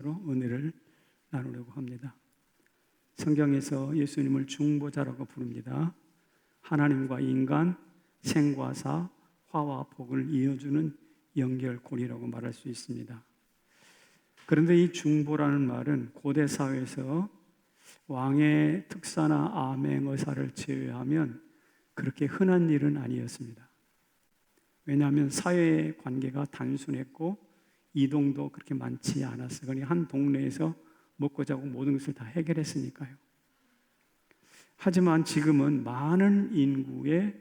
말씀으로 은혜를 나누려고 합니다. 성경에서 예수님을 중보자라고 부릅니다. 하나님과 인간, 생과 사, 화와 복을 이어주는 연결고리라고 말할 수 있습니다. 그런데 이 중보라는 말은 고대 사회에서 왕의 특사나 암행 의사를 제외하면 그렇게 흔한 일은 아니었습니다. 왜냐하면 사회의 관계가 단순했고 이동도 그렇게 많지 않았어요. 그러니까 한 동네에서 먹고 자고 모든 것을 다 해결했으니까요. 하지만 지금은 많은 인구의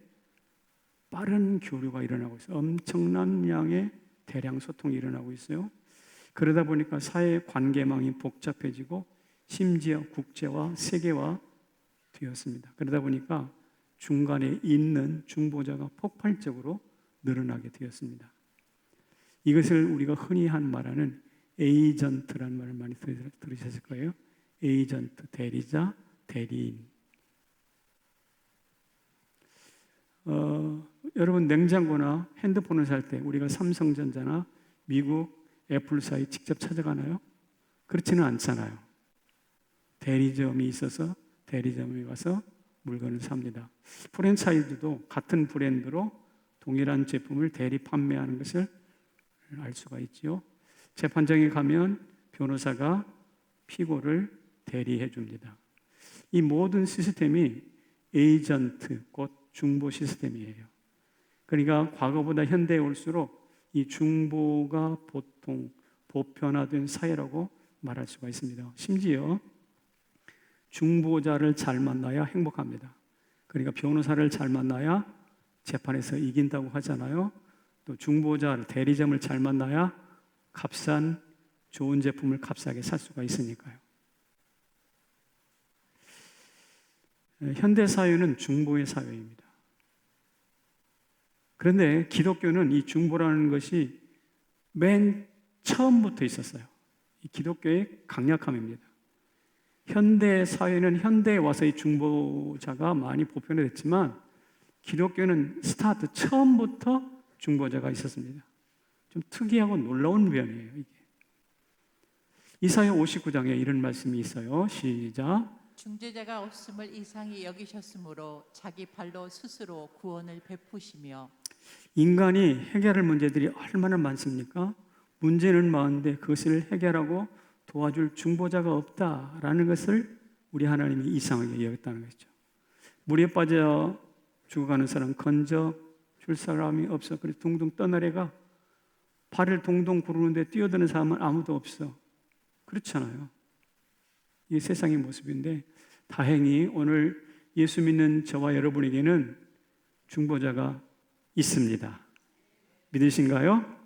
빠른 교류가 일어나고 있어요. 엄청난 양의 대량 소통이 일어나고 있어요. 그러다 보니까 사회 관계망이 복잡해지고 심지어 국제화, 세계화 되었습니다. 그러다 보니까 중간에 있는 중보자가 폭발적으로 늘어나게 되었습니다. 이것을 우리가 흔히 말하는 에이전트라는 말을 많이 들으셨을 거예요. 에이전트, 대리자, 대리인. 여러분 냉장고나 핸드폰을 살 때 우리가 삼성전자나 미국 애플사에 직접 찾아가나요? 그렇지는 않잖아요. 대리점이 있어서 대리점에 가서 물건을 삽니다. 프랜차이즈도 같은 브랜드로 동일한 제품을 대리 판매하는 것을 알 수가 있죠. 재판장에 가면 변호사가 피고를 대리해 줍니다. 이 모든 시스템이 에이전트, 곧 중보 시스템이에요. 그러니까 과거보다 현대에 올수록 이 중보가 보통 보편화된 사회라고 말할 수가 있습니다. 심지어 중보자를 잘 만나야 행복합니다. 그러니까 변호사를 잘 만나야 재판에서 이긴다고 하잖아요. 또 중보자, 대리점을 잘 만나야 값싼 좋은 제품을 값싸게 살 수가 있으니까요. 현대 사회는 중보의 사회입니다. 그런데 기독교는 이 중보라는 것이 맨 처음부터 있었어요. 이 기독교의 강력함입니다. 현대 사회는 현대에 와서 이 중보자가 많이 보편화됐지만 기독교는 스타트 처음부터 중보자가 있었습니다. 좀 특이하고 놀라운 면이에요, 이게. 이사야 59장에 이런 말씀이 있어요. 시작. 중재자가 없음을 이상히 여기셨으므로 자기 발로 스스로 구원을 베푸시며. 인간이 해결할 문제들이 얼마나 많습니까? 문제는 많은데 그것을 해결하고 도와줄 중보자가 없다라는 것을 우리 하나님이 이상하게 여겼다는 것이죠. 물에 빠져 죽어가는 사람 건져 줄 사람이 없어. 그래서 둥둥 떠나래가 발을 동동 구르는데 뛰어드는 사람은 아무도 없어. 그렇잖아요. 이게 세상의 모습인데 다행히 오늘 예수 믿는 저와 여러분에게는 중보자가 있습니다. 믿으신가요?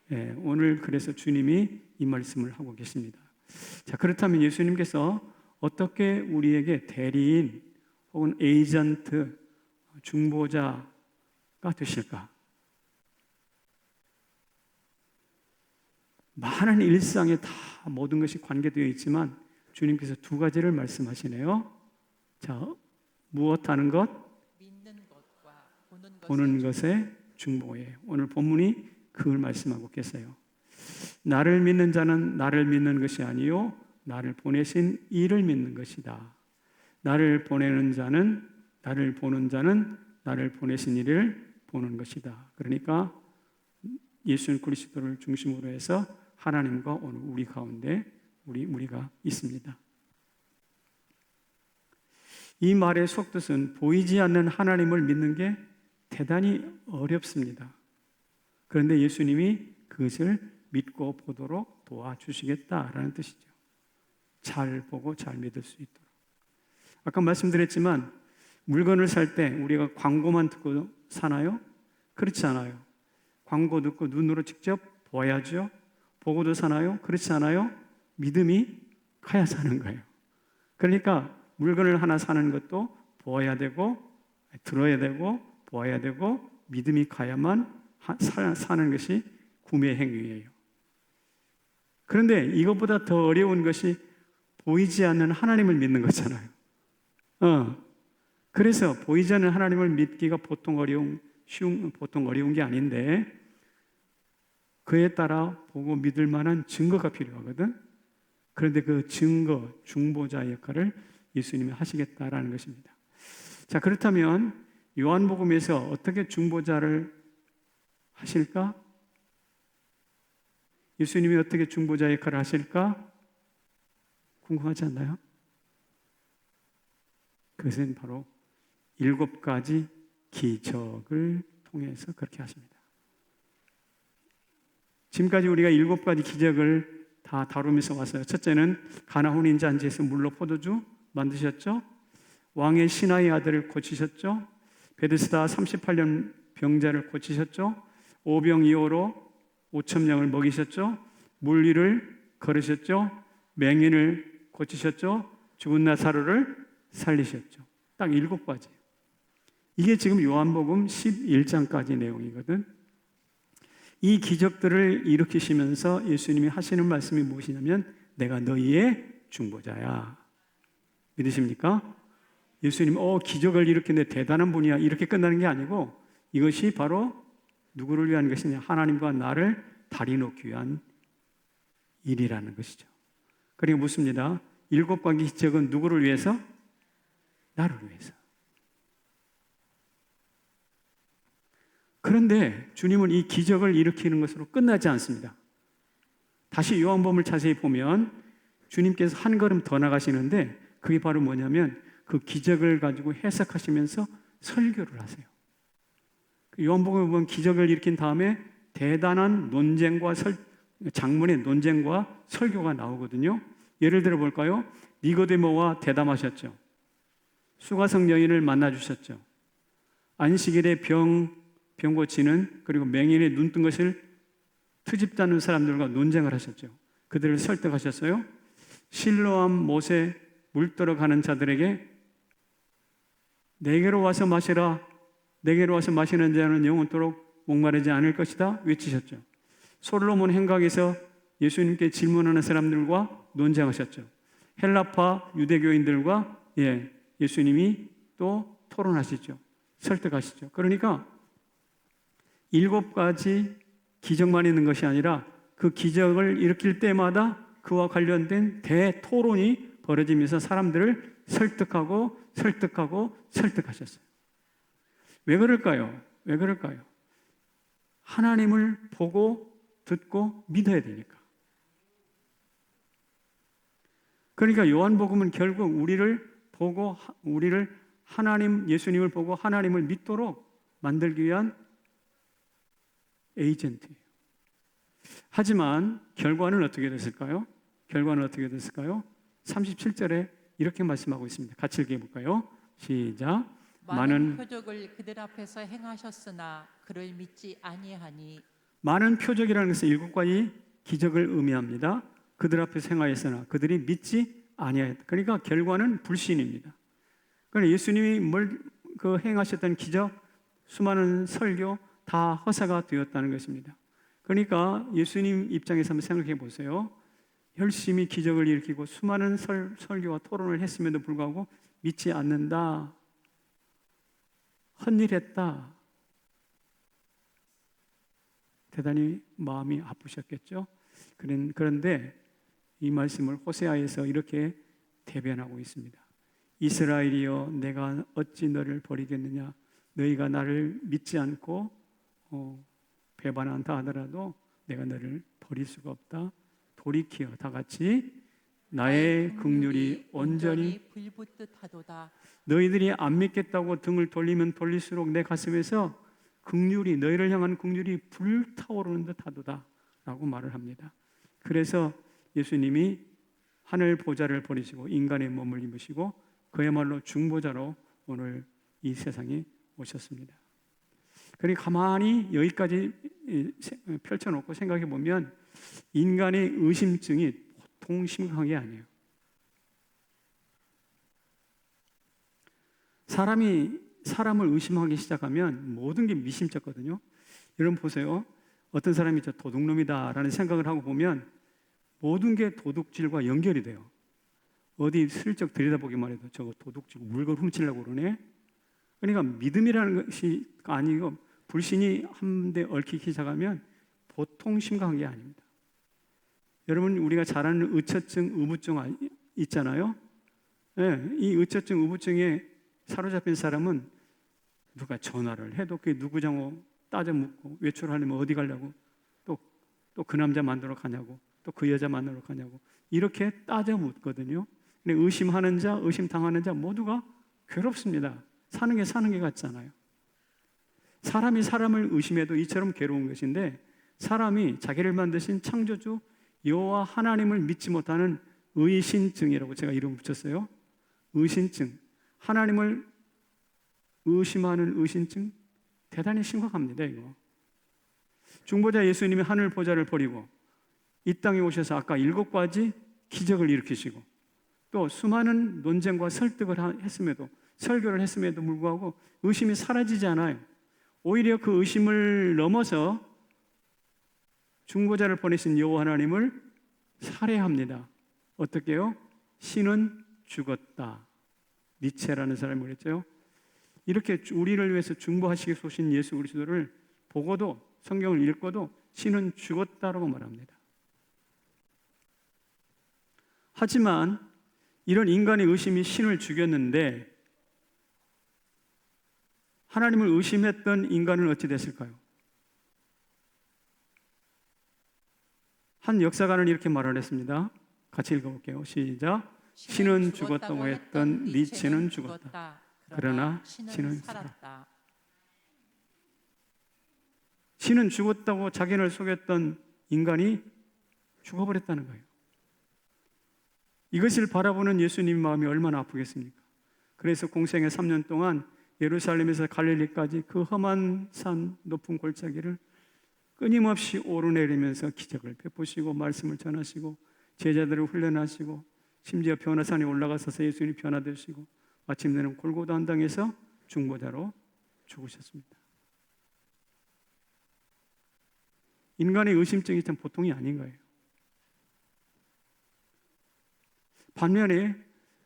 네, 오늘 그래서 주님이 이 말씀을 하고 계십니다. 자, 그렇다면 예수님께서 어떻게 우리에게 대리인 혹은 에이전트, 중보자가 되실까? 많은 일상에 다 모든 것이 관계되어 있지만 주님께서 두 가지를 말씀하시네요. 자, 무엇 하는 것? 믿는 것과 보는 것의 중보예요. 오늘 본문이 그걸 말씀하고 계세요. 나를 믿는 자는 나를 믿는 것이 아니요 나를 보내신 이를 믿는 것이다. 나를 보내는 자는 나를 보는 자는 나를 보내신 이를 보는 것이다. 그러니까 예수 그리스도를 중심으로 해서 하나님과 오늘 우리 가운데 우리가 있습니다. 이 말의 속뜻은 보이지 않는 하나님을 믿는 게 대단히 어렵습니다. 그런데 예수님이 그것을 믿고 보도록 도와주시겠다라는 뜻이죠. 잘 보고 잘 믿을 수 있도록. 아까 말씀드렸지만 물건을 살 때 우리가 광고만 듣고 사나요? 그렇지 않아요. 광고 듣고 눈으로 직접 보아야죠. 보고도 사나요? 그렇지 않아요. 믿음이 가야 사는 거예요. 그러니까 물건을 하나 사는 것도 보아야 되고 들어야 되고 보아야 되고 믿음이 가야만 사는 것이 구매 행위예요. 그런데 이것보다 더 어려운 것이 보이지 않는 하나님을 믿는 거잖아요. 그래서 보이지 않는 하나님을 믿기가 보통 어려운 게 아닌데 그에 따라 보고 믿을 만한 증거가 필요하거든. 그런데 그 증거, 중보자 역할을 예수님이 하시겠다라는 것입니다. 자, 그렇다면 요한복음에서 어떻게 중보자를 하실까? 예수님이 어떻게 중보자 역할을 하실까? 궁금하지 않나요? 그것은 바로 7가지 기적을 통해서 그렇게 하십니다. 지금까지 우리가 7가지 기적을 다 다루면서 왔어요. 첫째는 가나 혼인 잔치에서 물로 포도주 만드셨죠. 왕의 신하의 아들을 고치셨죠. 베데스다 38년 병자를 고치셨죠. 오병이어로 5,000명을 먹이셨죠. 물 위를 걸으셨죠. 맹인을 고치셨죠. 죽은 나사로를 살리셨죠. 딱 7가지. 이게 지금 요한복음 11장까지 내용이거든. 이 기적들을 일으키시면서 예수님이 하시는 말씀이 무엇이냐면 내가 너희의 중보자야. 믿으십니까? 예수님, 기적을 일으키는데 대단한 분이야. 이렇게 끝나는 게 아니고 이것이 바로 누구를 위한 것이냐? 하나님과 나를 다리 놓기 위한 일이라는 것이죠. 그리고 묻습니다. 7가지 기적은 누구를 위해서? 나를 위해서. 그런데 주님은 이 기적을 일으키는 것으로 끝나지 않습니다. 다시 요한복음을 자세히 보면 주님께서 한 걸음 더 나가시는데 그게 바로 뭐냐면 그 기적을 가지고 해석하시면서 설교를 하세요. 요한복음에 보면 기적을 일으킨 다음에 대단한 논쟁과 장문의 논쟁과 설교가 나오거든요. 예를 들어 볼까요? 니고데모와 대담하셨죠. 수가성 여인을 만나 주셨죠. 안식일에 병 고치는 그리고 맹인의 눈 뜬 것을 트집다는 사람들과 논쟁을 하셨죠. 그들을 설득하셨어요. 실로암 못에 물들어 가는 자들에게 내게로 와서 마시라. 내게로 와서 마시는 자는 영원토록 목마르지 않을 것이다 외치셨죠. 솔로몬 행각에서 예수님께 질문하는 사람들과 논쟁하셨죠. 헬라파 유대교인들과 예수님이 또 토론하시죠. 설득하시죠. 그러니까 7가지 기적만 있는 것이 아니라 그 기적을 일으킬 때마다 그와 관련된 대토론이 벌어지면서 사람들을 설득하셨어요. 왜 그럴까요? 왜 그럴까요? 하나님을 보고 듣고 믿어야 되니까. 그러니까 요한복음은 결국 우리를 예수님을 보고 하나님을 믿도록 만들기 위한 에이전트예요. 하지만 결과는 어떻게 됐을까요? 37절에 이렇게 말씀하고 있습니다. 같이 읽어볼까요? 시작. 많은 표적을 그들 앞에서 행하셨으나 그를 믿지 아니하니. 많은 표적이라는 것은 7가지 기적을 의미합니다. 그들 앞에서 행하였으나 그들이 믿지 아니하였다. 그러니까 결과는 불신입니다. 그러니까 예수님이 행하셨던 기적, 수많은 설교 다 허사가 되었다는 것입니다. 그러니까 예수님 입장에서 한번 생각해 보세요. 열심히 기적을 일으키고 수많은 설교와 토론을 했음에도 불구하고 믿지 않는다. 헛일했다. 대단히 마음이 아프셨겠죠. 그런데 이 말씀을 호세아에서 이렇게 대변하고 있습니다. 이스라엘이여 내가 어찌 너를 버리겠느냐. 너희가 나를 믿지 않고 배반한다 하더라도 내가 너를 버릴 수가 없다. 돌이키어 다 같이 나의 긍휼이 온전히 불붙듯 하도다. 너희들이 안 믿겠다고 등을 돌리면 돌릴수록 내 가슴에서 긍휼이 너희를 향한 긍휼이 불타오르는 듯 하도다 라고 말을 합니다. 그래서 예수님이 하늘 보좌를 버리시고 인간의 몸을 입으시고 그야말로 중보자로 오늘 이 세상에 오셨습니다. 그러니 가만히 여기까지 펼쳐놓고 생각해 보면 인간의 의심증이 보통 심각한 게 아니에요. 사람이 사람을 의심하기 시작하면 모든 게 미심쩍거든요. 여러분 보세요. 어떤 사람이 저 도둑놈이다라는 생각을 하고 보면 모든 게 도둑질과 연결이 돼요. 어디 슬쩍 들여다보기만 해도 저거 도둑질 물건 훔치려고 그러네. 그러니까 믿음이라는 것이 아니고 불신이 한데 얽히기 시작하면 보통 심각한 게 아닙니다. 여러분 우리가 잘 아는 의처증, 의부증 있잖아요. 네, 이 의처증, 의부증에 사로잡힌 사람은 누가 전화를 해도 그게 누구냐고 따져 묻고, 외출하려면 어디 가려고, 또 그 남자 만나러 가냐고, 또 그 여자 만나러 가냐고, 이렇게 따져 묻거든요. 근데 의심하는 자, 의심당하는 자 모두가 괴롭습니다. 사는 게 같잖아요. 사람이 사람을 의심해도 이처럼 괴로운 것인데, 사람이 자기를 만드신 창조주 여호와 하나님을 믿지 못하는 의신증이라고 제가 이름 붙였어요. 의신증. 하나님을 의심하는 의신증, 대단히 심각합니다, 이거. 중보자 예수님이 하늘 보좌를 버리고 이 땅에 오셔서 아까 7가지 기적을 일으키시고, 또 수많은 논쟁과 설득을 했음에도, 설교를 했음에도 불구하고 의심이 사라지지 않아요. 오히려 그 의심을 넘어서 중보자를 보내신 여호와 하나님을 살해합니다. 어떻게요? 신은 죽었다. 니체라는 사람이 그랬죠. 이렇게 우리를 위해서 중보하시기 오신 예수 그리스도를 보고도, 성경을 읽고도 신은 죽었다라고 말합니다. 하지만 이런 인간의 의심이 신을 죽였는데, 하나님을 의심했던 인간은 어찌 됐을까요? 한 역사가는 이렇게 말을 했습니다. 같이 읽어볼게요. 시작. 신은 죽었다고 했던 니체는 죽었다. 그러나 신은 살았다. 신은 죽었다고 자기를 속였던 인간이 죽어버렸다는 거예요. 이것을 바라보는 예수님 마음이 얼마나 아프겠습니까? 그래서 공생의 3년 동안 예루살렘에서 갈릴리까지 그 험한 산 높은 골짜기를 끊임없이 오르내리면서 기적을 베푸시고 말씀을 전하시고 제자들을 훈련하시고, 심지어 변화산에 올라가서 예수님이 변화되시고, 마침내는 골고다 언당에서 중보자로 죽으셨습니다. 인간의 의심증이 참 보통이 아닌 거예요. 반면에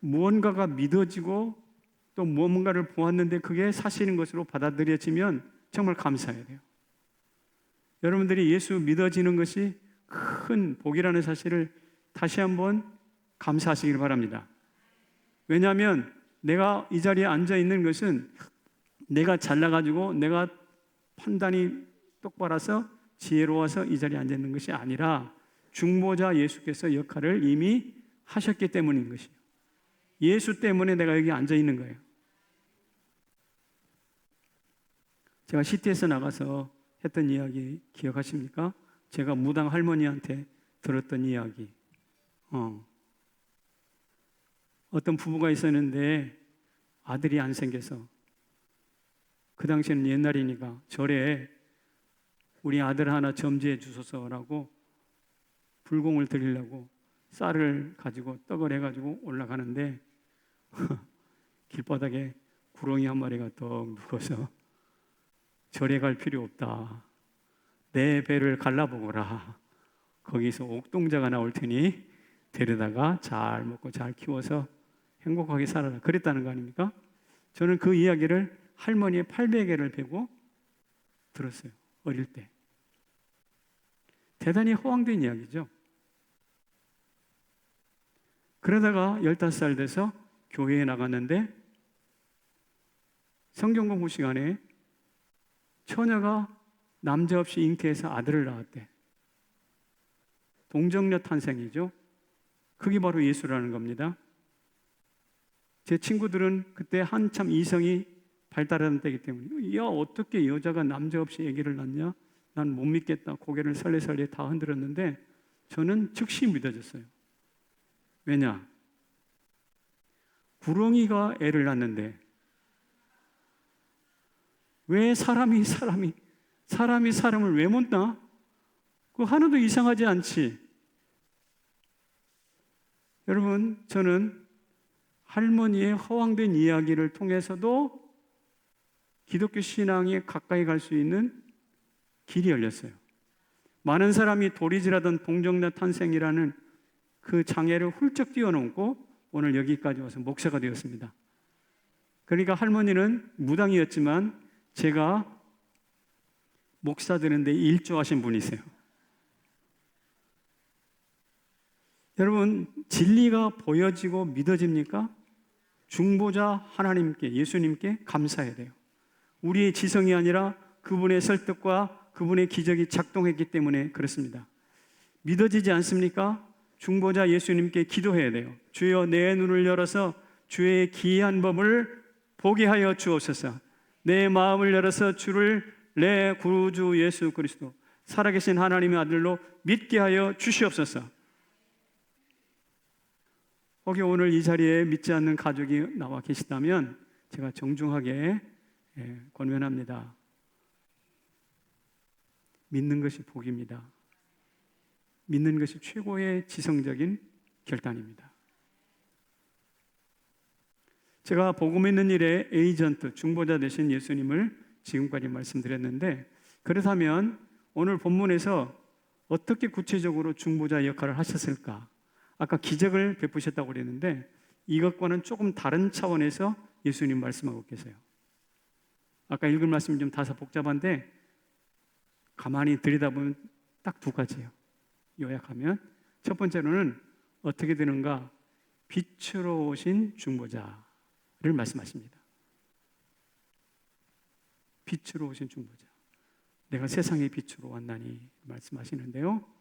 무언가가 믿어지고 또 무언가를 보았는데 그게 사실인 것으로 받아들여지면 정말 감사해야 돼요. 여러분들이 예수 믿어지는 것이 큰 복이라는 사실을 다시 한번 감사하시길 바랍니다. 왜냐하면 내가 이 자리에 앉아 있는 것은 내가 잘나가지고 내가 판단이 똑바라서 지혜로워서 이 자리에 앉아 있는 것이 아니라 중보자 예수께서 역할을 이미 하셨기 때문인 것이에요. 예수 때문에 내가 여기 앉아 있는 거예요. 제가 시티에서 나가서 했던 이야기 기억하십니까? 제가 무당 할머니한테 들었던 이야기. 어떤 부부가 있었는데 아들이 안 생겨서, 그 당시에는 옛날이니까 절에 우리 아들 하나 점지해 주소서라고 불공을 드리려고 쌀을 가지고 떡을 해가지고 올라가는데 길바닥에 구렁이 한 마리가 떡 누워서 절에 갈 필요 없다. 내 배를 갈라보거라. 거기서 옥동자가 나올 테니 데려다가 잘 먹고 잘 키워서 행복하게 살아라. 그랬다는 거 아닙니까? 저는 그 이야기를 할머니의 800개를 베고 들었어요. 어릴 때. 대단히 허황된 이야기죠. 그러다가 15살 돼서 교회에 나갔는데 성경 공부 시간에 처녀가 남자 없이 잉태해서 아들을 낳았대. 동정녀 탄생이죠. 그게 바로 예수라는 겁니다. 제 친구들은 그때 한참 이성이 발달하는 때이기 때문에, 야, 어떻게 여자가 남자 없이 아기를 낳냐? 난 못 믿겠다. 고개를 설레설레 다 흔들었는데 저는 즉시 믿어졌어요. 왜냐? 구렁이가 애를 낳는데 왜 사람이 사람을 왜 못 낳아? 그거 하나도 이상하지 않지. 여러분, 저는 할머니의 허황된 이야기를 통해서도 기독교 신앙에 가까이 갈 수 있는 길이 열렸어요. 많은 사람이 도리질하던 동정녀 탄생이라는 그 장애를 훌쩍 뛰어넘고 오늘 여기까지 와서 목사가 되었습니다. 그러니까 할머니는 무당이었지만 제가 목사 되는데 일조하신 분이세요. 여러분, 진리가 보여지고 믿어집니까? 중보자 하나님께, 예수님께 감사해야 돼요. 우리의 지성이 아니라 그분의 설득과 그분의 기적이 작동했기 때문에 그렇습니다. 믿어지지 않습니까? 중보자 예수님께 기도해야 돼요. 주여, 내 눈을 열어서 주의 기이한 법을 보게 하여 주옵소서. 내 마음을 열어서 주를 내 구주 예수 그리스도 살아계신 하나님의 아들로 믿게 하여 주시옵소서. 혹시 오늘 이 자리에 믿지 않는 가족이 나와 계시다면 제가 정중하게 권면합니다. 믿는 것이 복입니다. 믿는 것이 최고의 지성적인 결단입니다. 제가 복음 있는 일의 에이전트, 중보자 되신 예수님을 지금까지 말씀드렸는데, 그렇다면 오늘 본문에서 어떻게 구체적으로 중보자 역할을 하셨을까? 아까 기적을 베푸셨다고 그랬는데 이것과는 조금 다른 차원에서 예수님 말씀하고 계세요. 아까 읽은 말씀이 좀 다소 복잡한데 가만히 들여다보면 딱 두 가지예요. 요약하면 첫 번째로는 어떻게 되는가? 빛으로 오신 중보자를 말씀하십니다. 빛으로 오신 중보자. 내가 세상의 빛으로 왔나니 말씀하시는데요.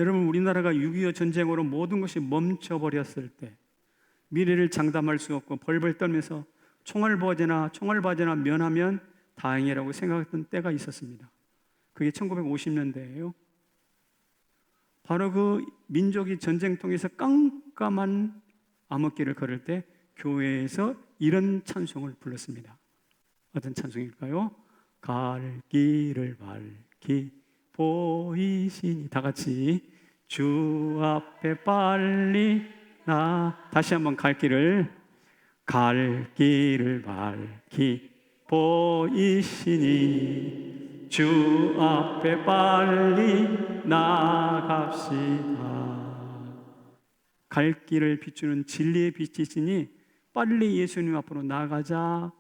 여러분, 우리나라가 6.25 전쟁으로 모든 것이 멈춰버렸을 때 미래를 장담할 수 없고 벌벌 떨면서 총알 바지나 면하면 다행이라고 생각했던 때가 있었습니다. 그게 1950년대예요. 바로 그 민족이 전쟁통에서 깜깜한 암흑길을 걸을 때 교회에서 이런 찬송을 불렀습니다. 어떤 찬송일까요? 갈 길을 밝히 보이시니, 다 같이 주 앞에 빨리 다시 한번 갈 길을 밝히 보이시니 주 앞에 빨리 나갑시다. 갈 길을 비추는 진리의 빛이시니 빨리 예수님 앞으로 나가자.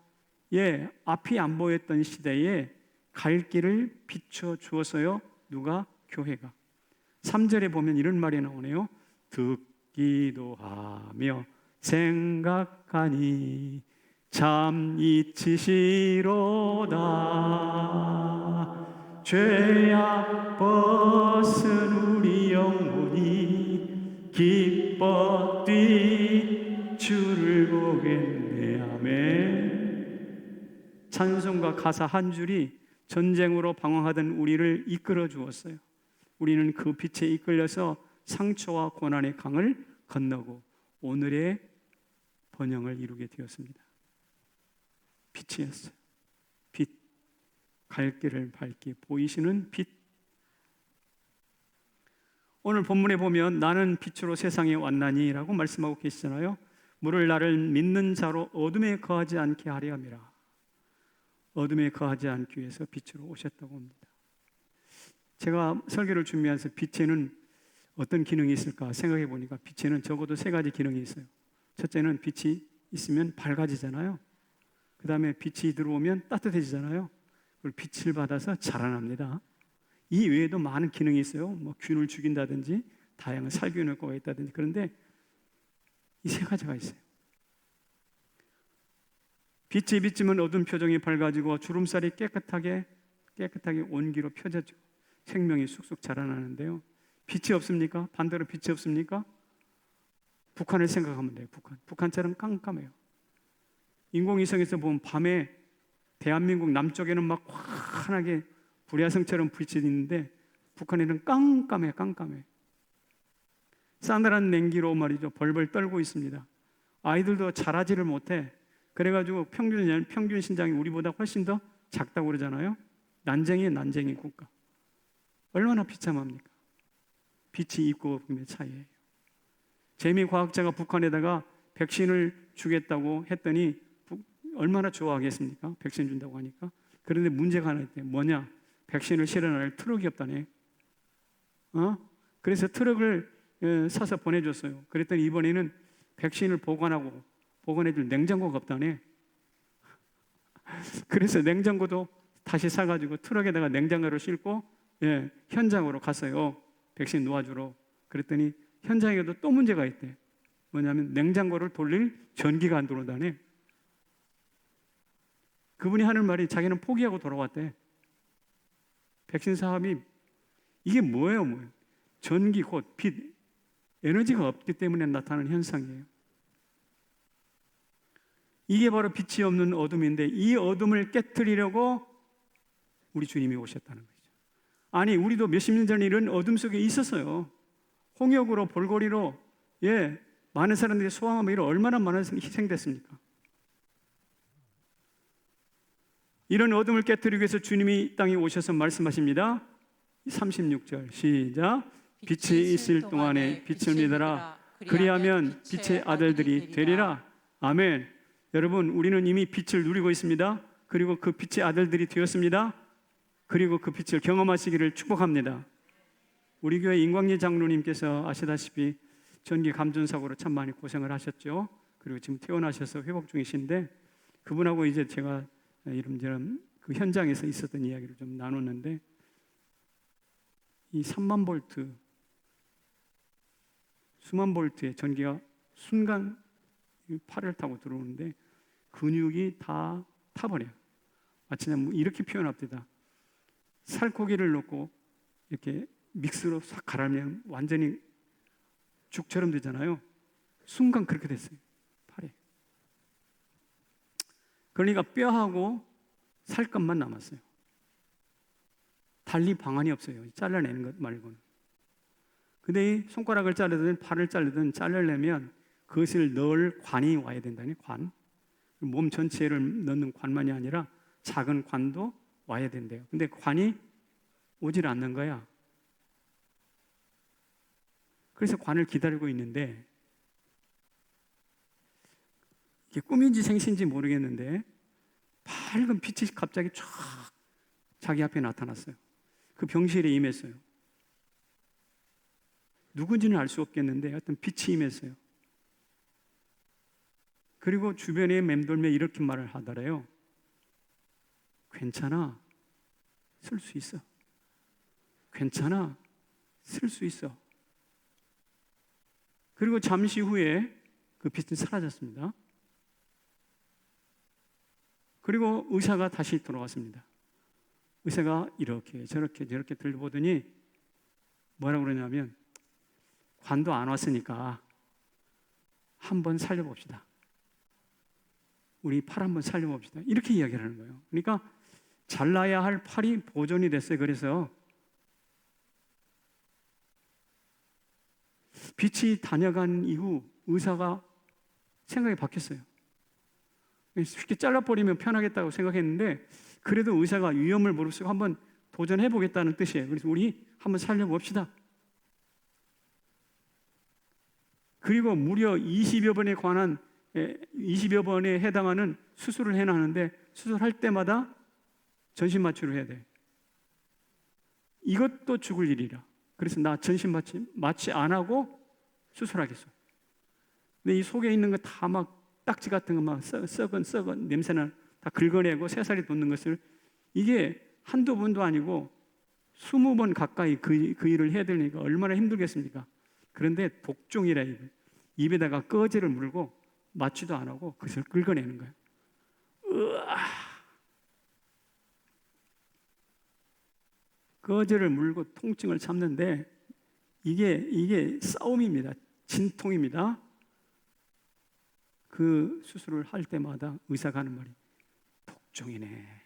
앞이 안 보였던 시대에 갈 길을 비춰 주었어요. 누가? 교회가. 3절에 보면 이런 말이 나오네요. 듣기도 하며 생각하니 참 이치시로다. 죄악 벗은 우리 영혼이 기뻐 뛰 주를 보겠네. 아멘. 찬송가 가사 한 줄이 전쟁으로 방황하던 우리를 이끌어 주었어요. 우리는 그 빛에 이끌려서 상처와 고난의 강을 건너고 오늘의 번영을 이루게 되었습니다. 빛이었어요. 빛, 갈 길을 밝게 보이시는 빛. 오늘 본문에 보면 나는 빛으로 세상에 왔나니 라고 말씀하고 계시잖아요. 물을 나를 믿는 자로 어둠에 거하지 않게 하려 함이라. 어둠에 거하지 않기 위해서 빛으로 오셨다고 합니다. 제가 설교를 준비하면서 빛에는 어떤 기능이 있을까 생각해 보니까 빛에는 적어도 3가지 기능이 있어요. 첫째는 빛이 있으면 밝아지잖아요. 그 다음에 빛이 들어오면 따뜻해지잖아요. 그리고 빛을 받아서 자라납니다. 이 외에도 많은 기능이 있어요. 뭐 균을 죽인다든지 다양한 살균 효과가 있다든지. 그런데 이 3가지가 있어요. 빛이 비치면 어두운 표정이 밝아지고 주름살이 깨끗하게 온기로 펴져지고 생명이 쑥쑥 자라나는데요. 빛이 없습니까? 반대로 빛이 없습니까? 북한을 생각하면 돼요. 북한처럼 깜깜해요. 인공위성에서 보면 밤에 대한민국 남쪽에는 막 환하게 불야성처럼 빛이 있는데 북한에는 깜깜해. 싸늘한 냉기로 말이죠. 벌벌 떨고 있습니다. 아이들도 자라지를 못해. 그래가지고 평균 신장이 우리보다 훨씬 더 작다고 그러잖아요. 난쟁이 국가. 얼마나 비참합니까? 빛이 있고 없음의 차이예요. 재미과학자가 북한에다가 백신을 주겠다고 했더니 얼마나 좋아하겠습니까? 백신 준다고 하니까. 그런데 문제가 하나 있대요. 뭐냐? 백신을 실어낼 트럭이 없다네. 그래서 트럭을 사서 보내줬어요. 그랬더니 이번에는 백신을 보관해줄 냉장고가 없다네. 그래서 냉장고도 다시 사가지고 트럭에다가 냉장고를 싣고 현장으로 갔어요. 백신 놓아주러. 그랬더니 현장에도 또 문제가 있대. 뭐냐면 냉장고를 돌릴 전기가 안 들어오다네. 그분이 하는 말이 자기는 포기하고 돌아왔대. 백신 사업이 이게 뭐예요? 전기 곧 빛, 에너지가 없기 때문에 나타나는 현상이에요. 이게 바로 빛이 없는 어둠인데 이 어둠을 깨트리려고 우리 주님이 오셨다는 거죠. 아니, 우리도 몇십 년 전에 이런 어둠 속에 있었어요. 홍역으로 볼거리로 많은 사람들이 소아암으로 이런 얼마나 많은 희생됐습니까? 이런 어둠을 깨트리기 위해서 주님이 이 땅에 오셔서 말씀하십니다. 36절 시작. 빛이 있을 동안에 빛을 믿어라. 그리하면 빛의 아들들이 되리라. 아멘. 여러분, 우리는 이미 빛을 누리고 있습니다. 그리고 그 빛의 아들들이 되었습니다. 그리고 그 빛을 경험하시기를 축복합니다. 우리 교회 임광희 장로님께서 아시다시피 전기 감전사고로 참 많이 고생을 하셨죠. 그리고 지금 퇴원하셔서 회복 중이신데 그분하고 이제 제가 이런저런 그 현장에서 있었던 이야기를 좀 나눴는데 이 3만 볼트, 수만 볼트의 전기가 순간 팔을 타고 들어오는데 근육이 다 타버려요. 마치 이렇게 표현합니다. 살코기를 넣고 이렇게 믹스로 싹 갈아면 완전히 죽처럼 되잖아요. 순간 그렇게 됐어요. 팔에. 그러니까 뼈하고 살갗만 남았어요. 달리 방안이 없어요. 잘라내는 것 말고는. 근데 이 손가락을 자르든 팔을 자르든 자르려면 그것을 넣을 관이 와야 된다니, 관. 몸 전체를 넣는 관만이 아니라 작은 관도 와야 된대요. 근데 관이 오질 않는 거야. 그래서 관을 기다리고 있는데 이게 꿈인지 생신지 모르겠는데 밝은 빛이 갑자기 쫙 자기 앞에 나타났어요. 그 병실에 임했어요. 누군지는 알 수 없겠는데 하여튼 빛이 임했어요. 그리고 주변에 맴돌며 이렇게 말을 하더래요. 괜찮아, 쓸 수 있어. 괜찮아, 쓸 수 있어. 그리고 잠시 후에 그 빛은 사라졌습니다. 그리고 의사가 다시 돌아왔습니다. 의사가 이렇게 저렇게 들보더니 뭐라고 그러냐면 관도 안 왔으니까 한번 살려봅시다. 우리 팔 한번 살려봅시다. 이렇게 이야기를 하는 거예요. 그러니까 잘라야 할 팔이 보존이 됐어요. 그래서 빛이 다녀간 이후 의사가 생각이 바뀌었어요. 쉽게 잘라버리면 편하겠다고 생각했는데 그래도 의사가 위험을 무릅쓰고 한번 도전해보겠다는 뜻이에요. 그래서 우리 한번 살려봅시다. 그리고 무려 20여 번에 해당하는 수술을 해놨는데 수술할 때마다 전신 마취를 해야 돼. 이것도 죽을 일이라. 그래서 나 전신 마취 안 하고 수술하겠어. 근데 이 속에 있는 거 다 막 딱지 같은 거 막 썩은 냄새나 다 긁어내고 새살이 돋는 것을 이게 한두 번도 아니고 20번 가까이 그 일을 해야 되니까 얼마나 힘들겠습니까? 그런데 독종이라 입에다가 꺼지를 물고 마취도 안 하고 그것을 긁어내는 거예요. 으아! 꺼지를 물고 통증을 참는데 이게 싸움입니다. 진통입니다. 그 수술을 할 때마다 의사가 하는 말이 독종이네.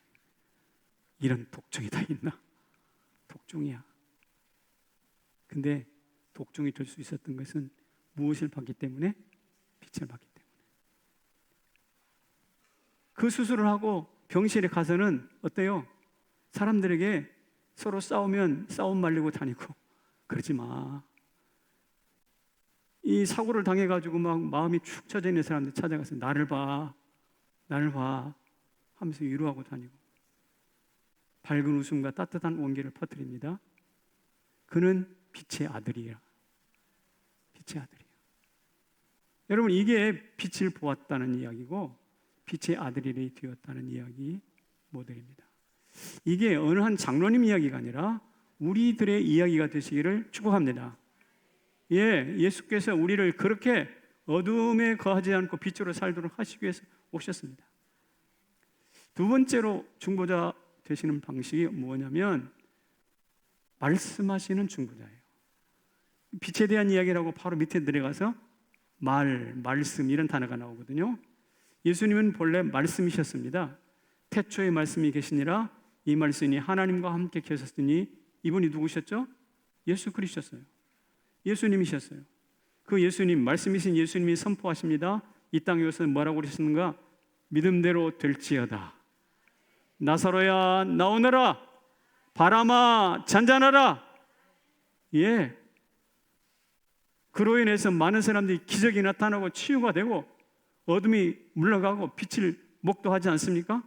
이런 독종이 다 있나? 독종이야. 근데 독종이 될 수 있었던 것은 무엇을 받기 때문에? 빛을 받기 때문에. 그 수술을 하고 병실에 가서는 어때요? 사람들에게 서로 싸우면 싸움 말리고 다니고 그러지 마. 이 사고를 당해가지고 막 마음이 축 처져 있는 사람들 찾아가서 나를 봐 하면서 위로하고 다니고 밝은 웃음과 따뜻한 온기를 퍼뜨립니다. 그는 빛의 아들이야. 빛의 아들이야. 여러분, 이게 빛을 보았다는 이야기고 빛의 아들이 되었다는 이야기 모델입니다. 이게 어느 한 장로님 이야기가 아니라 우리들의 이야기가 되시기를 축복합니다. 예, 예수께서 우리를 그렇게 어둠에 거하지 않고 빛으로 살도록 하시기 위해서 오셨습니다. 두 번째로 중보자 되시는 방식이 뭐냐면 말씀하시는 중보자예요. 빛에 대한 이야기라고 바로 밑에 내려가서 말씀 이런 단어가 나오거든요. 예수님은 본래 말씀이셨습니다. 태초에 말씀이 계시니라 이 말씀이 하나님과 함께 계셨으니 이분이 누구셨죠? 예수 그리스도셨어요. 예수님이셨어요. 그 예수님, 말씀이신 예수님이 선포하십니다. 이 땅에 오셔서 뭐라고 그러셨는가? 믿음대로 될지어다. 나사로야 나오너라. 바람아 잔잔하라. 예. 그로 인해서 많은 사람들이 기적이 나타나고 치유가 되고 어둠이 물러가고 빛을 목도하지 않습니까?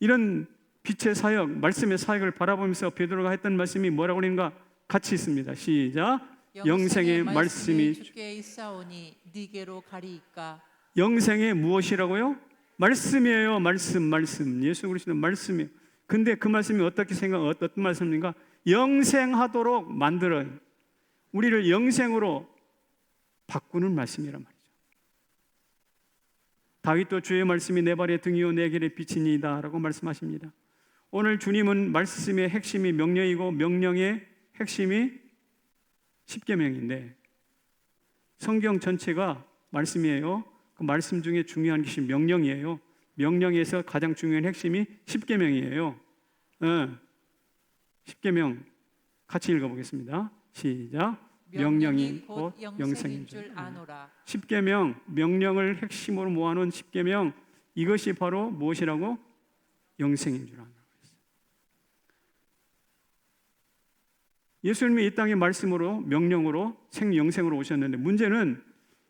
이런 빛의 사역, 말씀의 사역을 바라보면서 베드로가 했던 말씀이 뭐라고 그러는가? 같이 있습니다. 시작. 영생의 말씀이 주께 있사오니 네게로 가리이까. 영생의 무엇이라고요? 말씀이에요. 말씀. 예수 그리스도 말씀이에요. 근데 그 말씀이 어떤 말씀인가? 영생하도록 만들어요. 우리를 영생으로 바꾸는 말씀이란 말이죠. 다윗도 주의 말씀이 내 발의 등이요 내 길의 빛이니이다 라고 말씀하십니다. 오늘 주님은 말씀의 핵심이 명령이고 명령의 핵심이 십계명인데 성경 전체가 말씀이에요. 그 말씀 중에 중요한 것이 명령이에요. 명령에서 가장 중요한 핵심이 십계명이에요. 십계명 같이 읽어보겠습니다. 시작. 명령이 곧 영생인 줄 아노라. 십계명, 명령을 핵심으로 모아놓은 십계명, 이것이 바로 무엇이라고? 영생인 줄 아노라. 예수님이 이 땅에 말씀으로 명령으로 생영생으로 오셨는데 문제는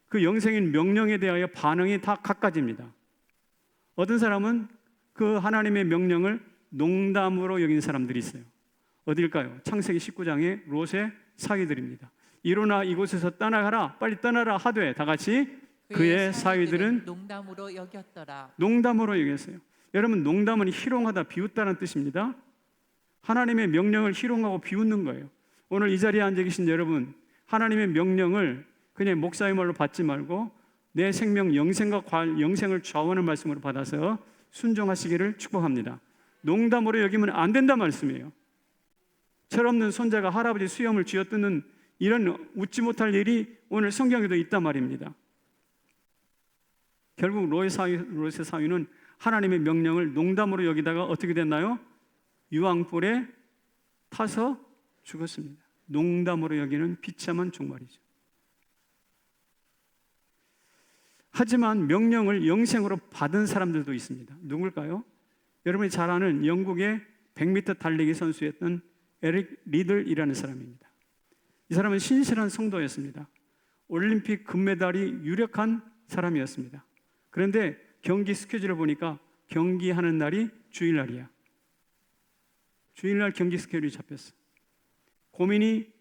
그 영생인 명령에 대하여 반응이 다 각가지입니다. 어떤 사람은 그 하나님의 명령을 농담으로 여긴 사람들이 있어요. 어딜까요? 창세기 19장의 롯의 사위들입니다. 일어나 이곳에서 떠나가라, 빨리 떠나라 하되 다 같이 그의 사위들은 농담으로 여겼더라. 농담으로 여겼어요. 여러분, 농담은 희롱하다, 비웃다는 뜻입니다. 하나님의 명령을 희롱하고 비웃는 거예요. 오늘 이 자리에 앉아 계신 여러분, 하나님의 명령을 그냥 목사의 말로 받지 말고 내 생명 영생과 영생을 좌우하는 말씀으로 받아서 순종하시기를 축복합니다. 농담으로 여기면 안 된다는 말씀이에요. 철없는 손자가 할아버지 수염을 쥐어뜯는 이런 웃지 못할 일이 오늘 성경에도 있단 말입니다. 결국 롯의 사위는 하나님의 명령을 농담으로 여기다가 어떻게 됐나요? 유황불에 타서 죽었습니다. 농담으로 여기는 비참한 종말이죠. 하지만 명령을 영생으로 받은 사람들도 있습니다. 누굴까요? 여러분이 잘 아는 영국의 100m 달리기 선수였던 에릭 리들이라는 사람입니다. 이 사람은 신실한 성도였습니다. 올림픽 금메달이 유력한 사람이었습니다. 그런데 경기 스케줄을 보니까 경기하는 날이 주일날이야. 주일날 경기 스케줄이 잡혔어. 고민이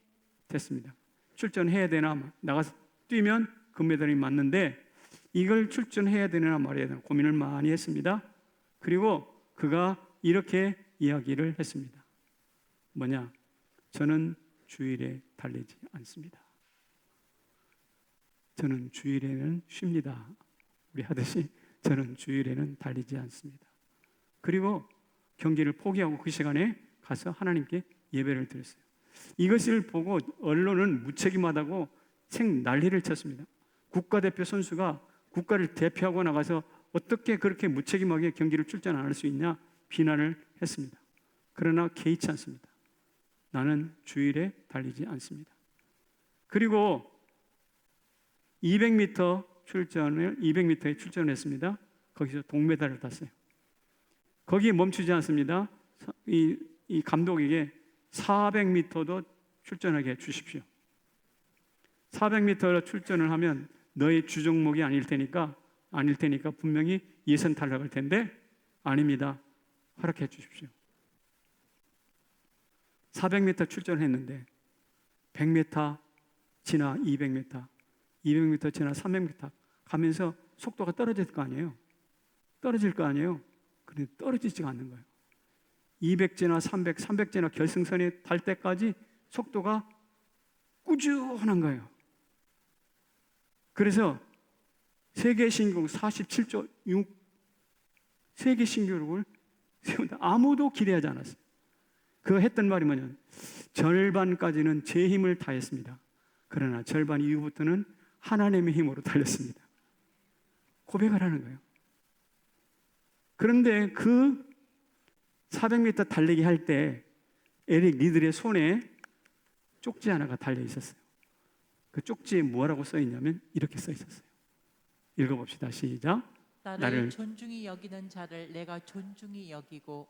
됐습니다. 출전해야 되나, 나가서 뛰면 금메달이 맞는데 이걸 출전해야 되나 말해야 되나 고민을 많이 했습니다. 그리고 그가 이렇게 이야기를 했습니다. 뭐냐? 저는 주일에 달리지 않습니다. 저는 주일에는 쉽니다. 우리 하듯이 저는 주일에는 달리지 않습니다. 그리고 경기를 포기하고 그 시간에 가서 하나님께 예배를 드렸어요. 이것을 보고 언론은 무책임하다고 난리를 쳤습니다. 국가대표 선수가 국가를 대표하고 나가서 어떻게 그렇게 무책임하게 경기를 출전 안 할 수 있냐 비난을 했습니다. 그러나 개의치 않습니다. 나는 주일에 달리지 않습니다. 그리고 200m에 출전을 했습니다. 거기서 동메달을 땄어요. 거기에 멈추지 않습니다. 이 감독에게 400m도 출전하게 해 주십시오. 400m 출전을 하면 너의 주종목이 아닐 테니까 분명히 예선 탈락할 텐데 아닙니다. 허락해 주십시오. 400m 출전을 했는데 100m 지나 200m, 200m 지나 300m 가면서 속도가 떨어질 거 아니에요. 그런데 떨어지지가 않는 거예요. 200제나 300제나 결승선에 달 때까지 속도가 꾸준한 거예요. 그래서 세계 신기록 47조 6 세계 신기록을 세운다. 아무도 기대하지 않았어요. 그 했던 말이 뭐냐면 절반까지는 제 힘을 다했습니다. 그러나 절반 이후부터는 하나님의 힘으로 달렸습니다. 고백을 하는 거예요. 그런데 그 400m 달리기 할 때 에릭 리들의 손에 쪽지 하나가 달려 있었어요. 그 쪽지에 뭐라고 써 있냐면 이렇게 써 있었어요. 읽어봅시다. 시작. 나를 존중히 여기는 자를 내가 존중히 여기고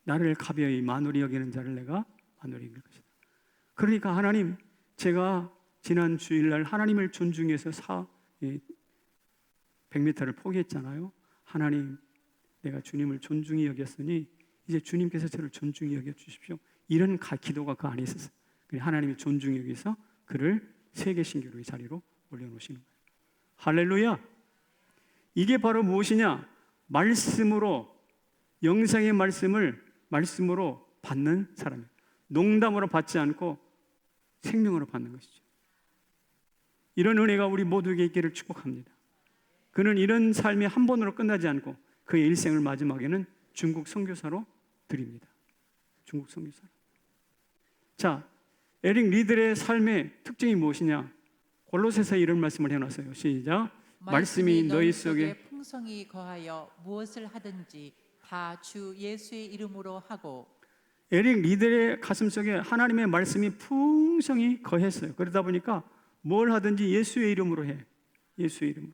나를 가벼이 만홀히 여기는 자를 내가 만홀히 여길 것이다. 그러니까 하나님, 제가 지난 주일날 하나님을 존중해서 100m를 포기했잖아요. 하나님, 내가 주님을 존중히 여겼으니 이제 주님께서 저를 존중히 여겨 주십시오. 이런 기도가 그 안에 있었어요. 하나님이 존중히 여기서 그를 세계 신기록의 자리로 올려놓으시는 거예요. 할렐루야! 이게 바로 무엇이냐? 말씀으로, 영생의 말씀으로 받는 사람이에요. 농담으로 받지 않고 생명으로 받는 것이죠. 이런 은혜가 우리 모두에게 있기를 축복합니다. 그는 이런 삶이 한 번으로 끝나지 않고 그의 일생을 마지막에는 중국 선교사로 드립니다. 중국 선교사로. 자, 에릭 리들의 삶의 특징이 무엇이냐? 골로새서 이런 말씀을 해놨어요. 시작. 말씀이 너희 속에 풍성히 거하여 무엇을 하든지 다 주 예수의 이름으로 하고. 에릭 리들의 가슴속에 하나님의 말씀이 풍성히 거했어요. 그러다 보니까 뭘 하든지 예수의 이름으로 해. 예수의 이름으로.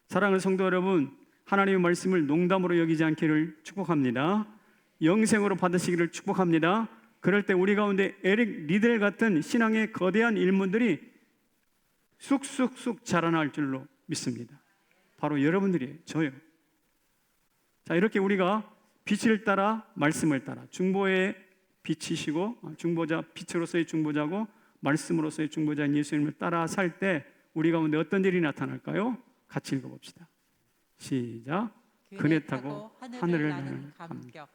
사랑하는 성도 여러분, 하나님의 말씀을 농담으로 여기지 않기를 축복합니다. 영생으로 받으시기를 축복합니다. 그럴 때 우리 가운데 에릭 리들 같은 신앙의 거대한 일문들이 쑥쑥쑥 자라날 줄로 믿습니다. 바로 여러분들이에요. 저요. 자, 이렇게 우리가 빛을 따라 말씀을 따라 중보의 빛이시고 중보자, 빛으로서의 중보자고 말씀으로서의 중보자인 예수님을 따라 살 때 우리 가운데 어떤 일이 나타날까요? 같이 읽어봅시다. 시작. 그네 타고 하늘을 나는 감격.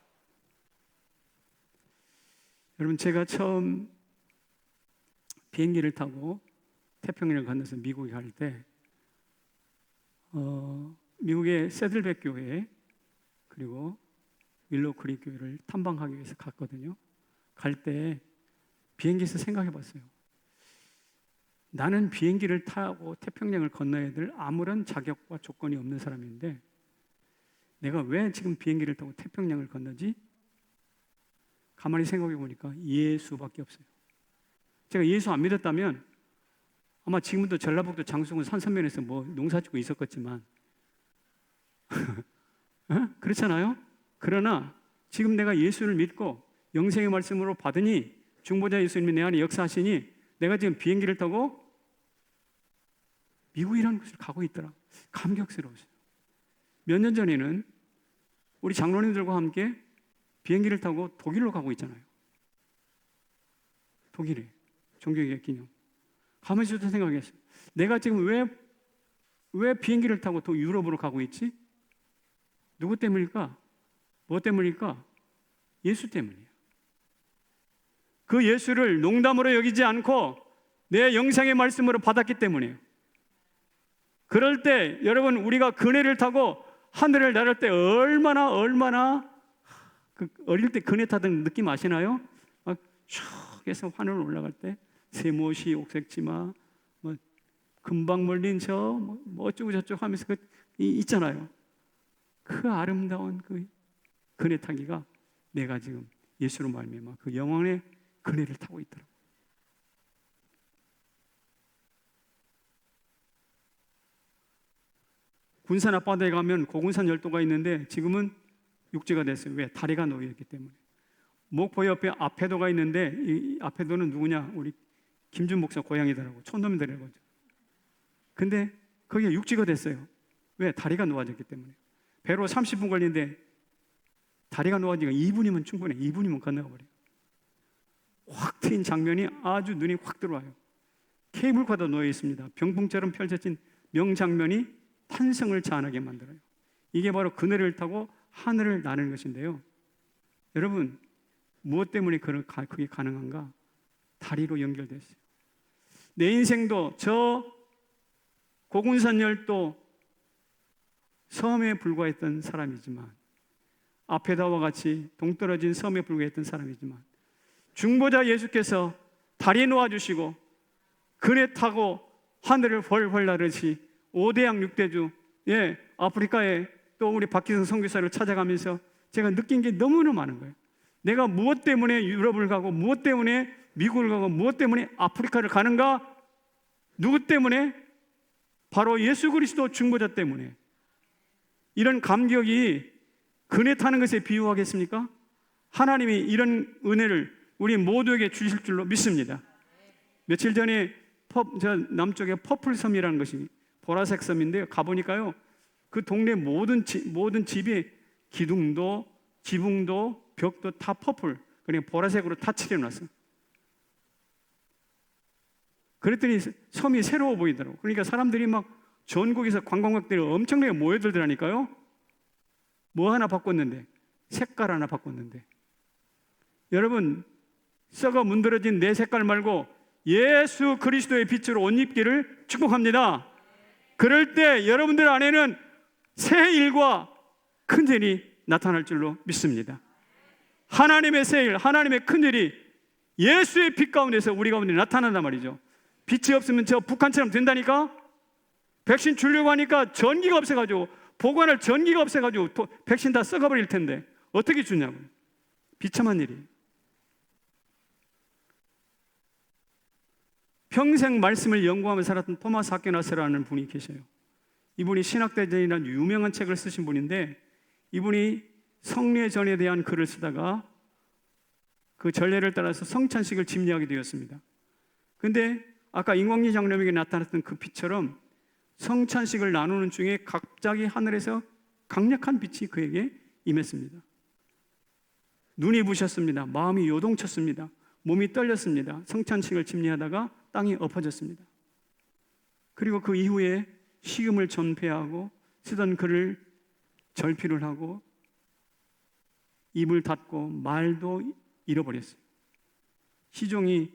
여러분, 제가 처음 비행기를 타고 태평양을 건너서 미국에 갈 때 미국의 새들백 교회 그리고 윌로우 크릭 교회를 탐방하기 위해서 갔거든요. 갈 때 비행기에서 생각해 봤어요. 나는 비행기를 타고 태평양을 건너야 될 아무런 자격과 조건이 없는 사람인데 내가 왜 지금 비행기를 타고 태평양을 건너지? 가만히 생각해 보니까 예수밖에 없어요. 제가 예수 안 믿었다면 아마 지금도 전라북도 장수군 산선면에서 뭐 농사짓고 있었겠지만 그렇잖아요? 그러나 지금 내가 예수를 믿고 영생의 말씀으로 받으니 중보자 예수님이 내 안에 역사하시니 내가 지금 비행기를 타고 미국이라는 곳을 가고 있더라. 감격스러웠어요. 몇 년 전에는 우리 장로님들과 함께 비행기를 타고 독일로 가고 있잖아요. 독일에 종교개혁 기념. 가만히 있어도 생각했어요. 내가 지금 왜 비행기를 타고 또 유럽으로 가고 있지? 누구 때문일까? 뭐 때문일까? 예수 때문이에요. 그 예수를 농담으로 여기지 않고 내 영생의 말씀으로 받았기 때문이에요. 그럴 때 여러분, 우리가 그네를 타고 하늘을 날을 때 얼마나 그 어릴 때 그네 타던 느낌 아시나요? 막 쭉 해서 하늘 올라갈 때 세모시 옥색치마 뭐 금방 멀린 뭐 어쩌고 저쩌고 하면서 있잖아요. 그 아름다운 그 그네 타기가 내가 지금 예수로 말미암아 그 영원의 그네를 타고 있더라고요. 군산 앞바다에 가면 고군산 열도가 있는데 지금은 육지가 됐어요. 왜? 다리가 놓여있기 때문에. 목포 옆에 아페도가 있는데 이 아페도는 누구냐? 우리 김준 목사 고향이더라고. 촌놈들이라고. 근데 거기가 육지가 됐어요. 왜? 다리가 놓아졌기 때문에. 배로 30분 걸리는데 다리가 놓아지니까 2분이면 충분해. 2분이면 건너가 버려요. 확 트인 장면이 아주 눈이 확 들어와요. 케이블카도 놓여 있습니다. 병풍처럼 펼쳐진 명장면이 탄성을 자아나게 만들어요. 이게 바로 그네를 타고 하늘을 나는 것인데요. 여러분, 무엇 때문에 그게 가능한가? 다리로 연결됐어요. 내 인생도 저 고군산열도 섬에 불과했던 사람이지만, 아페다와 같이 동떨어진 섬에 불과했던 사람이지만, 중보자 예수께서 다리 놓아주시고 그네 타고 하늘을 훨훨 나르시 5대양 6대주, 아프리카에 또 우리 박기성 선교사를 찾아가면서 제가 느낀 게 너무나 많은 거예요. 내가 무엇 때문에 유럽을 가고, 무엇 때문에 미국을 가고, 무엇 때문에 아프리카를 가는가? 누구 때문에? 바로 예수 그리스도 중보자 때문에. 이런 감격이 그네 타는 것에 비유하겠습니까? 하나님이 이런 은혜를 우리 모두에게 주실 줄로 믿습니다. 며칠 전에 저 남쪽에 퍼플섬이라는 것이 보라색 섬인데요, 가보니까요 그 동네 모든 집이 기둥도 지붕도 벽도 다 퍼플, 그냥 보라색으로 다 칠해놨어요. 그랬더니 섬이 새로워 보이더라고요. 그러니까 사람들이 막 전국에서 관광객들이 엄청나게 모여들더라니까요. 뭐 하나 바꿨는데, 색깔 하나 바꿨는데. 여러분, 썩어 문드러진 내 색깔 말고 예수 그리스도의 빛으로 옷 입기를 축복합니다. 그럴 때 여러분들 안에는 새 일과 큰 일이 나타날 줄로 믿습니다. 하나님의 새 일, 하나님의 큰 일이 예수의 빛 가운데서 우리 가운데 나타난단 말이죠. 빛이 없으면 저 북한처럼 된다니까? 백신 주려고 하니까 전기가 없어가지고, 보관할 전기가 없어가지고 백신 다 썩어버릴 텐데 어떻게 주냐고요. 비참한 일이에요. 평생 말씀을 연구하며 살았던 토마스 아퀴나스라는 분이 계셔요. 이분이 신학대전이라는 유명한 책을 쓰신 분인데, 이분이 성례 전에 대한 글을 쓰다가 그 전례를 따라서 성찬식을 집례하게 되었습니다. 근데 아까 인광리 장로에게 나타났던 그 빛처럼 성찬식을 나누는 중에 갑자기 하늘에서 강력한 빛이 그에게 임했습니다. 눈이 부셨습니다. 마음이 요동쳤습니다. 몸이 떨렸습니다. 성찬식을 집례하다가 땅이 엎어졌습니다. 그리고 그 이후에 식음을 전폐하고 쓰던 글을 절필을 하고 입을 닫고 말도 잃어버렸어요. 시종이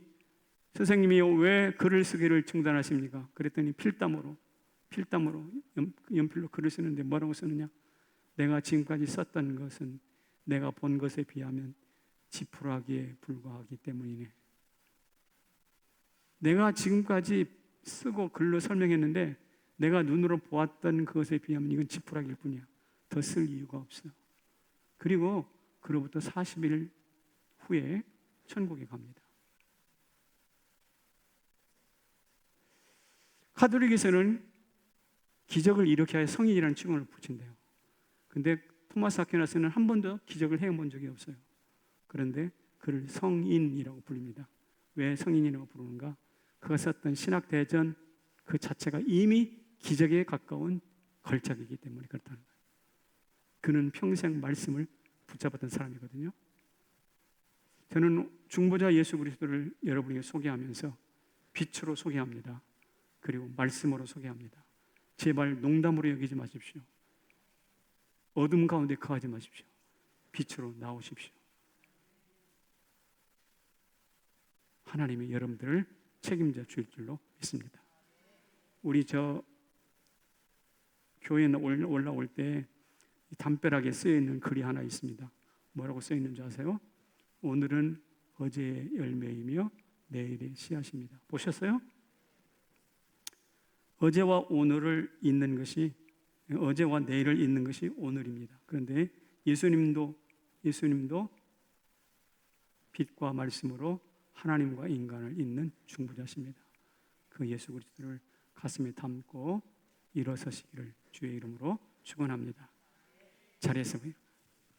선생님이 왜 글을 쓰기를 중단하십니까? 그랬더니 필담으로 연필로 글을 쓰는데 뭐라고 쓰느냐? 내가 지금까지 썼던 것은 내가 본 것에 비하면 지푸라기에 불과하기 때문이네. 내가 지금까지 쓰고 글로 설명했는데 내가 눈으로 보았던 그것에 비하면 이건 지푸라기일 뿐이야. 더 쓸 이유가 없어. 그리고 그로부터 40일 후에 천국에 갑니다. 카톨릭에서는 기적을 일으켜야 성인이라는 칭호를 붙인대요. 근데 토마스 아퀴나스는 한 번도 기적을 해본 적이 없어요. 그런데 그를 성인이라고 부릅니다. 왜 성인이라고 부르는가? 그가 썼던 신학대전 그 자체가 이미 기적에 가까운 걸작이기 때문에 그렇다는 거예요. 그는 평생 말씀을 붙잡았던 사람이거든요. 저는 중보자 예수 그리스도를 여러분에게 소개하면서 빛으로 소개합니다. 그리고 말씀으로 소개합니다. 제발 농담으로 여기지 마십시오. 어둠 가운데 거하지 마십시오. 빛으로 나오십시오. 하나님이 여러분들을 책임져 주실 줄로 믿습니다. 우리 저 교회에 올라올 때 담벼락에 쓰여있는 글이 하나 있습니다. 뭐라고 쓰여있는지 아세요? 오늘은 어제의 열매이며 내일의 씨앗입니다. 보셨어요? 어제와 오늘을 잇는 것이, 어제와 내일을 잇는 것이 오늘입니다. 그런데 예수님도 빛과 말씀으로 하나님과 인간을 잇는 중보자십니다. 그 예수 그리스도를 가슴에 담고 일어서시기를 주의 이름으로 축원합니다. 자리에서